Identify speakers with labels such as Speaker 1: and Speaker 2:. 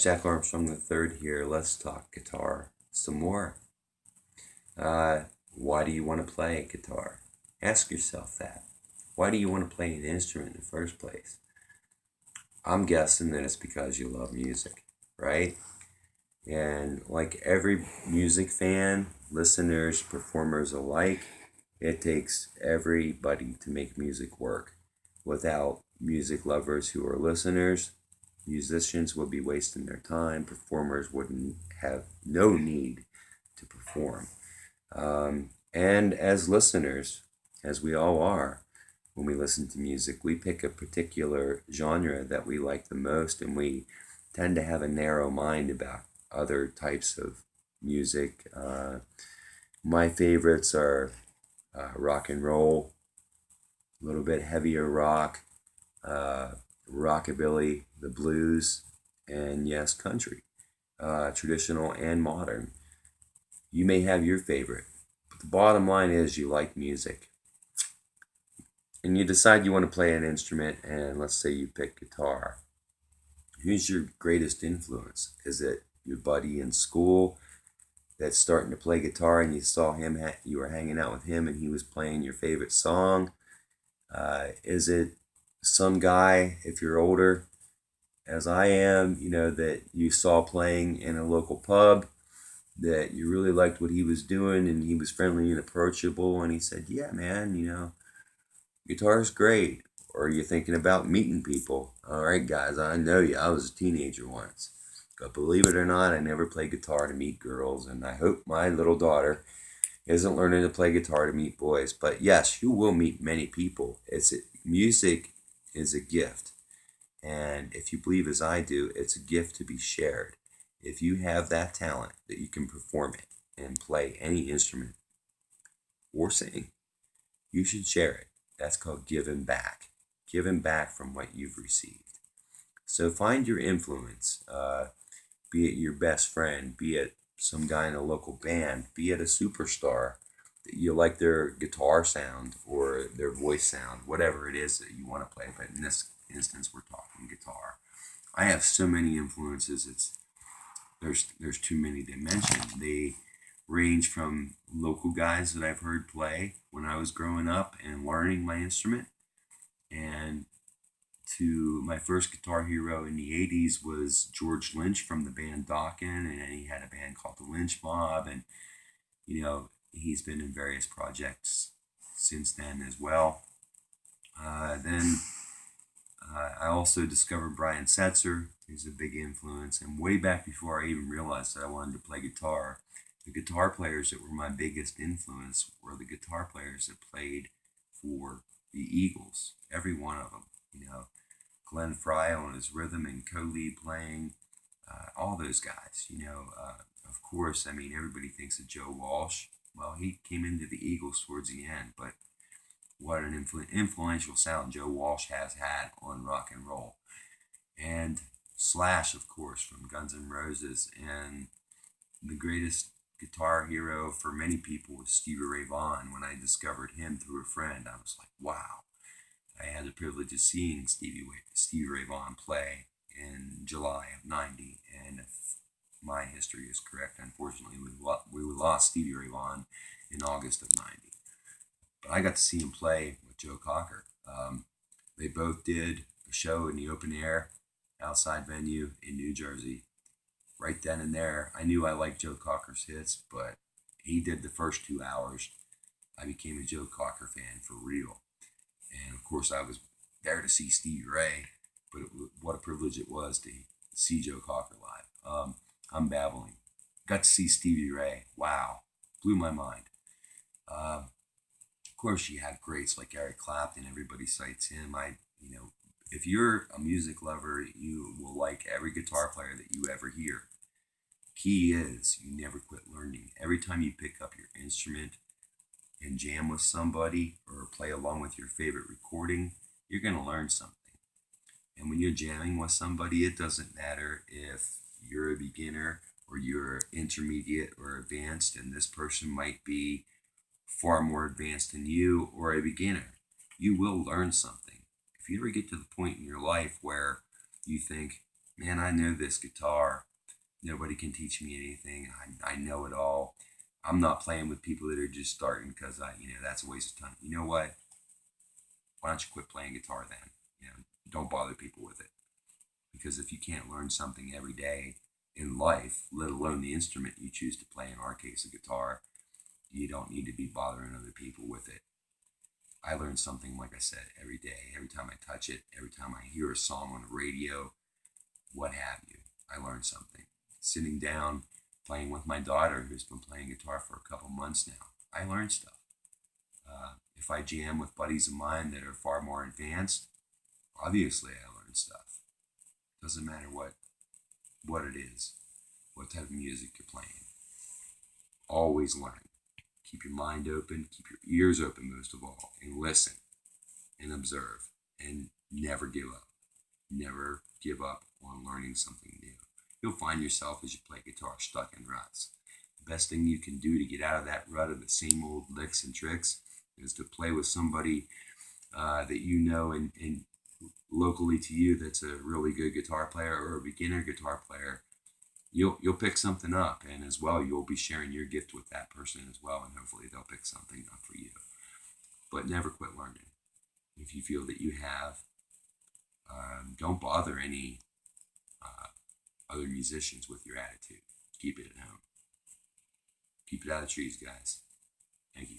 Speaker 1: Jack Armstrong III here. Let's talk guitar some more. Uh, why do you want to play guitar? Ask yourself that. Why do you want to play an instrument in the first place? I'm guessing that it's because you love music, right? And like every music fan, listeners, performers alike, it takes everybody to make music work. Without music lovers who are listeners, musicians would be wasting their time, performers wouldn't have no need to perform. And as listeners, as we all are, when we listen to music, we pick a particular genre that we like the most, and we tend to have a narrow mind about other types of music. My favorites are rock and roll, a little bit heavier rock, uh, rockabilly, the blues, and yes, country, traditional and modern. You may have your favorite, but the bottom line is you like music. And you decide you want to play an instrument, and let's say you pick guitar. Who's your greatest influence? Is it your buddy in school that's starting to play guitar and you saw him, you were hanging out with him and he was playing your favorite song? Is it some guy, if you're older, as I am, that you saw playing in a local pub that you really liked what he was doing and he was friendly and approachable and he said, "Yeah, man, guitar's great." Or you're thinking about meeting people. All right, guys, I know you. I was a teenager once. But believe it or not, I never played guitar to meet girls, and I hope my little daughter isn't learning to play guitar to meet boys. But yes, you will meet many people. Music is a gift. And if you believe as I do, it's a gift to be shared. If you have that talent that you can perform it and play any instrument or sing, you should share it. That's called giving back. Giving back from what you've received. So find your influence, be it your best friend, be it some guy in a local band, be it a superstar that you like their guitar sound or their voice sound, whatever it is that you want to play. But in this instance, we're talking guitar. I have so many influences. There's too many to mention. They range from local guys that I've heard play when I was growing up and learning my instrument, and to my first guitar hero in the 80s was George Lynch from the band Dokken, and then he had a band called the Lynch Mob, and he's been in various projects since then as well. Then I also discovered Brian Setzer. He's a big influence, and way back before I even realized that I wanted to play guitar, the guitar players that were my biggest influence were the guitar players that played for the Eagles. Every one of them, Glenn Frey on his rhythm and co-lead playing, all those guys. Of course, I mean, everybody thinks of Joe Walsh. Well, he came into the Eagles towards the end, but what an influential sound Joe Walsh has had on rock and roll. And Slash, of course, from Guns N' Roses. And the greatest guitar hero for many people was Stevie Ray Vaughan. When I discovered him through a friend, I was like, wow. I had the privilege of seeing Stevie Ray Vaughan play in July of '90, and if my history is correct, unfortunately, we lost Stevie Ray Vaughan in August of '90. But I got to see him play with Joe Cocker. They both did a show in the open air outside venue in New Jersey. Right then and there, I knew I liked Joe Cocker's hits, but he did the first 2 hours. I became a Joe Cocker fan for real. And of course, I was there to see Stevie Ray, but what a privilege it was to see Joe Cocker live. I'm babbling. Got to see Stevie Ray. Wow, blew my mind. Of course, you have greats like Eric Clapton. Everybody cites him. If you're a music lover, you will like every guitar player that you ever hear. Key is you never quit learning. Every time you pick up your instrument and jam with somebody or play along with your favorite recording, you're going to learn something. And when you're jamming with somebody, it doesn't matter if you're a beginner or you're intermediate or advanced, and this person might be far more advanced than you or a beginner. You will learn something. If you ever get to the point in your life where you think, man, I know this guitar. Nobody can teach me anything. I know it all. I'm not playing with people that are just starting because that's a waste of time. You know what? Why don't you quit playing guitar then? Don't bother people with it. Because if you can't learn something every day in life, let alone the instrument you choose to play, in our case, a guitar, you don't need to be bothering other people with it. I learn something, like I said, every day, every time I touch it, every time I hear a song on the radio, what have you. I learn something. Sitting down, playing with my daughter, who's been playing guitar for a couple months now, I learn stuff. If I jam with buddies of mine that are far more advanced, obviously I learn stuff. Doesn't matter what it is, what type of music you're playing. Always learn. Keep your mind open, keep your ears open most of all, and listen and observe and never give up. Never give up on learning something new. You'll find yourself as you play guitar stuck in ruts. The best thing you can do to get out of that rut of the same old licks and tricks is to play with somebody that you know and locally to you that's a really good guitar player or a beginner guitar player. You'll pick something up, and as well you'll be sharing your gift with that person as well, and hopefully they'll pick something up for you. But never quit learning. If you feel that you have, don't bother any other musicians with your attitude. Keep it at home. Keep it out of the trees, guys. Thank you.